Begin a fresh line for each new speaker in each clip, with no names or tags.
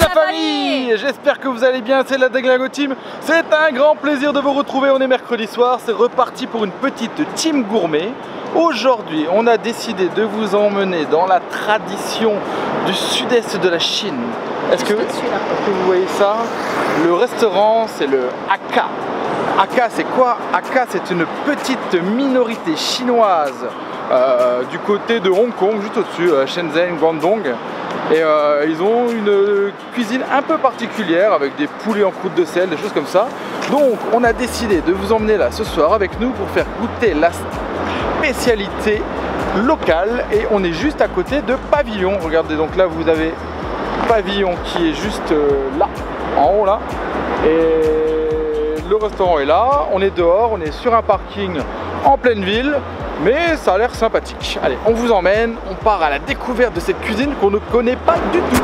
famille, j'espère que vous allez bien, c'est la Déglingo Team. C'est un grand plaisir de vous retrouver, on est mercredi soir, c'est reparti pour une petite team gourmet. Aujourd'hui, on a décidé de vous emmener dans la tradition du sud-est de la Chine. Est-ce que vous voyez ça? Le restaurant, c'est le Hakka. Hakka, c'est quoi? Hakka, c'est une petite minorité chinoise du côté de Hong Kong, juste au-dessus, Shenzhen, Guangdong. Et ils ont une cuisine un peu particulière avec des poulets en croûte de sel, des choses comme ça. Donc on a décidé de vous emmener là ce soir avec nous pour faire goûter la spécialité locale. Et on est juste à côté de Pavillon. Regardez, donc là vous avez Pavillon qui est juste là, en haut là. Et le restaurant est là, on est dehors, on est sur un parking en pleine ville. Mais ça a l'air sympathique. Allez, on vous emmène, on part à la découverte de cette cuisine qu'on ne connaît pas du tout.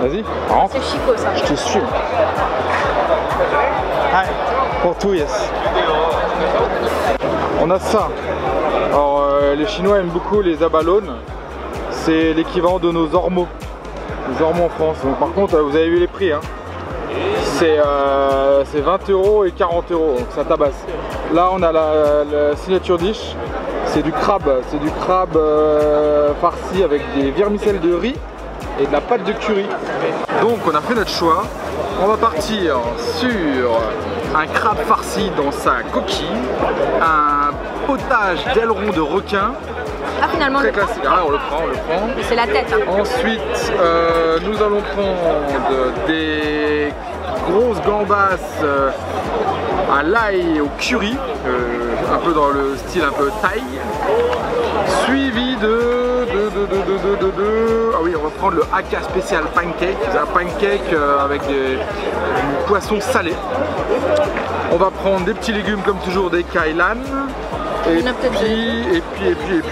Vas-y, rentre.
C'est Chico ça.
Je te suis. Hi, pour tout, yes. On a ça. Alors, les Chinois aiment beaucoup les abalones. C'est l'équivalent de nos ormeaux. Les ormeaux en France. Donc, par contre, vous avez vu les prix, hein. C'est 20 € et 40 €, donc ça tabasse. Là on a la signature dish, c'est du crabe farci avec des vermicelles de riz et de la pâte de curry. Donc on a fait notre choix, on va partir sur un crabe farci dans sa coquille, un potage d'aileron de requin.
Ah finalement
très classique. Ah, on le prend.
C'est la tête. Hein.
Ensuite, nous allons prendre des grosses gambas à l'ail au curry, un peu dans le style un peu thaï. Suivi ah oui, on va prendre le Hakka spécial pancake. C'est un pancake avec du poisson salé. On va prendre des petits légumes comme toujours, des kailan. Et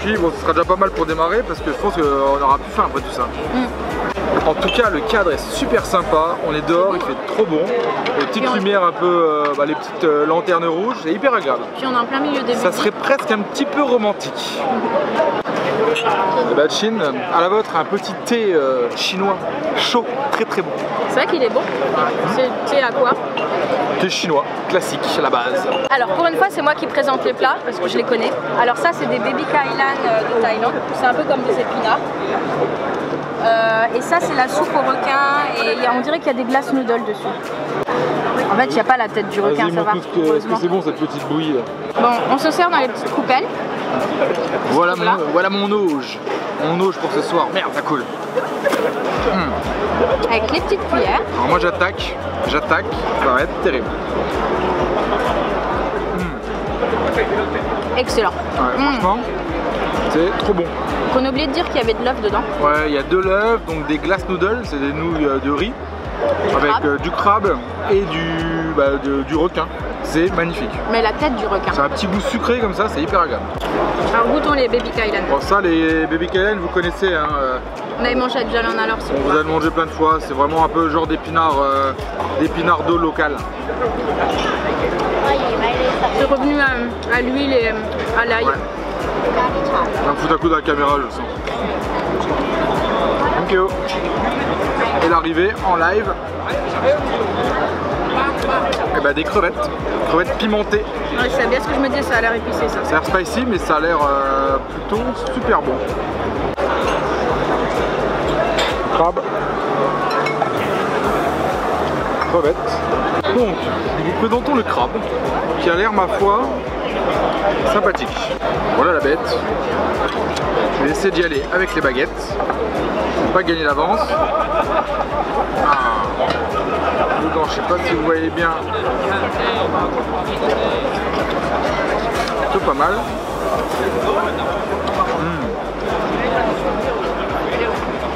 puis, bon, ce sera déjà pas mal pour démarrer parce que je pense qu'on aura plus faim après tout ça. En tout cas, le cadre est super sympa, on est dehors, il fait trop bon. Les petites lumières un peu, les petites lanternes rouges, c'est hyper agréable.
Puis on est en plein milieu des
ça serait presque un petit peu romantique. Et bah Chine, à la vôtre, un petit thé chinois chaud, très bon.
C'est vrai qu'il est bon. C'est thé à quoi?
Thé chinois, classique à la base.
Alors pour une fois c'est moi qui présente les plats parce que je les connais. Alors ça c'est des baby kailan de Thaïlande, c'est un peu comme des épinards. Et ça c'est la soupe au requin et on dirait qu'il y a des glaces noodles dessus. En fait il n'y a pas la tête du requin, ça va.
C'est bon cette petite bouillie là.
Bon, on se sert dans les petites coupelles.
Voilà mon auge. Mon auge pour ce soir. Merde, ça coule.
Avec les petites cuillères.
Alors moi j'attaque, ça va être terrible.
Excellent.
Ouais, franchement, c'est trop bon.
On a oublié de dire qu'il y avait de l'œuf dedans.
Ouais, il y a de l'œuf, donc des glaces noodles, c'est des nouilles de riz, avec du crabe et du requin. C'est magnifique.
Mais la tête du requin.
C'est un petit goût sucré comme ça, c'est hyper agréable.
Alors goûtons les baby kailan.
Bon ça, les baby kailan, vous connaissez. Hein,
on avait mangé à Jalan alors.
On vous a mangé plein de fois, c'est vraiment un peu genre d'épinards d'eau local.
C'est revenu à l'huile et à l'ail.
Ouais. Un fout à coup de la caméra, je le sens. Ok. Et l'arrivée en live. Et bah des crevettes pimentées.
Ouais, c'est bien ce que je me disais, ça a l'air épicé ça.
Ça a l'air spicy mais ça a l'air plutôt super bon. Crabe. Crevettes. Donc, nous vous présentons le crabe qui a l'air, ma foi, sympathique. Voilà la bête. Je vais essayer d'y aller avec les baguettes. Je vais pas gagner d'avance. Dedans, je sais pas si vous voyez bien. C'est pas mal.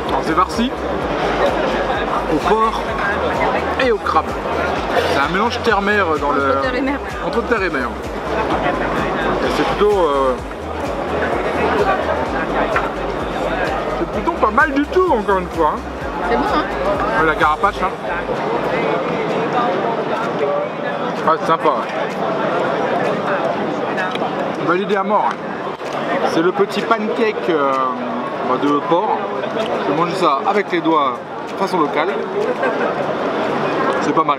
Alors c'est farci au porc et au crabe. C'est un mélange terre-mer dans
entre terre et mer.
Entre terre et mer. Et c'est plutôt pas mal du tout encore une fois. Hein.
C'est bon hein.
La carapace là. Ouais, c'est sympa. Ouais. Validé à mort. Hein. C'est le petit pancake de porc. Je vais manger ça avec les doigts façon locale. C'est pas mal.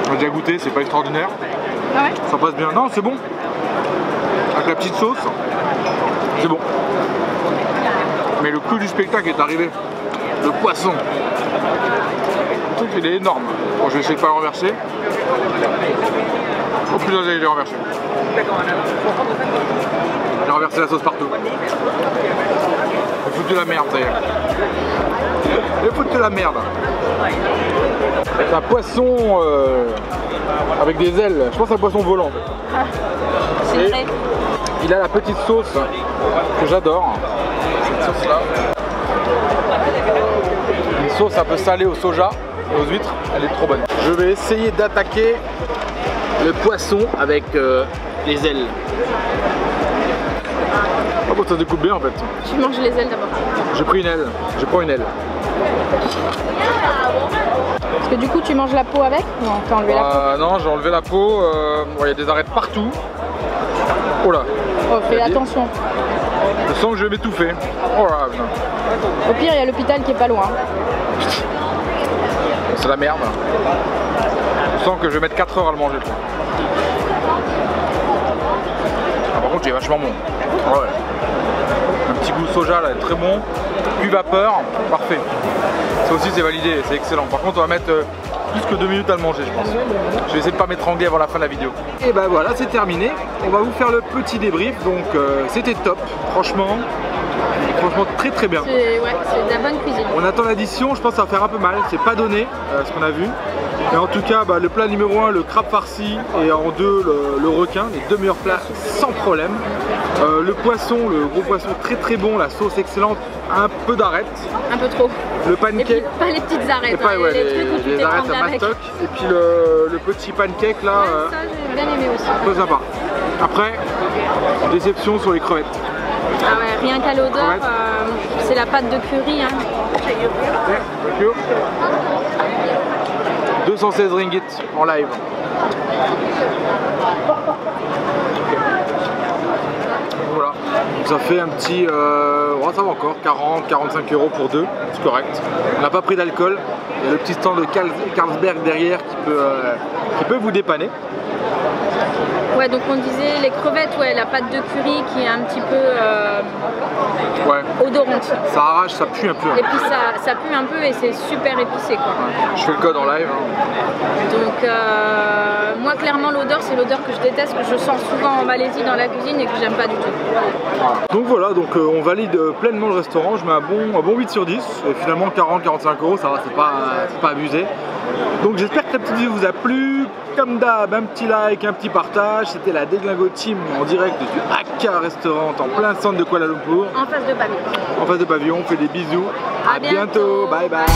On a déjà goûté, c'est pas extraordinaire.
Ah ouais?
Ça passe bien. Non, c'est bon. Avec la petite sauce, c'est bon. Mais le clou du spectacle est arrivé. Le poisson. Le truc, il est énorme. Bon, je vais essayer de pas le renverser. Oh putain, j'ai renversé. J'ai renversé la sauce partout. J'ai foutu la merde, ça y est. J'ai foutu la merde. C'est un poisson avec des ailes. Je pense que c'est un poisson volant.
C'est vrai.
Il a la petite sauce que j'adore. Cette sauce là. Une sauce un peu salée au soja et aux huîtres. Elle est trop bonne. Je vais essayer d'attaquer le poisson avec les ailes. Oh bon, ça se découpe bien en fait.
Tu manges les ailes d'abord.
J'ai pris une aile. Je prends une aile.
Parce que du coup tu manges la peau avec? Non, t'as enlevé la peau.
Non, j'ai enlevé la peau. Il y a des arêtes partout. Oh là.
Oh, fais attention.
Je sens que je vais m'étouffer. Oh là.
Au pire, il y a l'hôpital qui est pas loin.
C'est la merde. Je sens que je vais mettre 4 heures à le manger. Ah, par contre, il est vachement bon. Ah ouais. Un petit goût soja là, très bon. Puis vapeur, parfait. Ça aussi, c'est validé, c'est excellent. Par contre, on va mettre plus que 2 minutes à le manger, je pense. Je vais essayer de pas m'étrangler avant la fin de la vidéo. Et ben voilà, c'est terminé. On va vous faire le petit débrief. Donc, c'était top, franchement. Franchement, très très bien.
C'est de la bonne cuisine.
On attend l'addition, je pense que ça va faire un peu mal. C'est pas donné, ce qu'on a vu. Mais en tout cas, le plat numéro 1, le crabe farci, et en 2, le requin. Les 2 meilleurs plats sans problème. Le poisson, le gros poisson très très bon, la sauce excellente, un peu d'arête. Un peu trop. Le pancake.
Et puis, pas les petites arêtes,
pas, ouais, les arêtes à mastoc. Et puis le petit pancake là.
Ouais, ça j'ai bien aimé aussi.
Très sympa. Après, déception sur les crevettes.
Ah ouais, rien qu'à l'odeur, c'est la pâte de curry. Hein.
216 ringgit en live. Voilà, ça fait un petit, ça va encore, 40-45 € pour 2, c'est correct. On n'a pas pris d'alcool, il y a le petit stand de Carlsberg derrière qui peut vous dépanner.
Ouais, donc on disait les crevettes, ouais, la pâte de curry qui est un petit peu odorante.
Ça arrache, ça pue un peu.
Et puis ça pue un peu et c'est super épicé quoi.
Ouais. Je fais le code en live. Hein.
Donc moi clairement l'odeur c'est l'odeur que je déteste, que je sens souvent en Malaisie dans la cuisine et que j'aime pas du tout.
Voilà. Donc voilà, donc on valide pleinement le restaurant, je mets un bon 8 sur 10. Et finalement 40-45 €, ça va, c'est pas abusé. Donc j'espère que la petite vidéo vous a plu. Comme d'hab, un petit like, un petit partage. C'était la Deglingo Team en direct du Aka Restaurant en plein centre de Kuala Lumpur.
En face de pavillon.
En face de pavillon, on fait des bisous.
À bientôt.
Bye bye.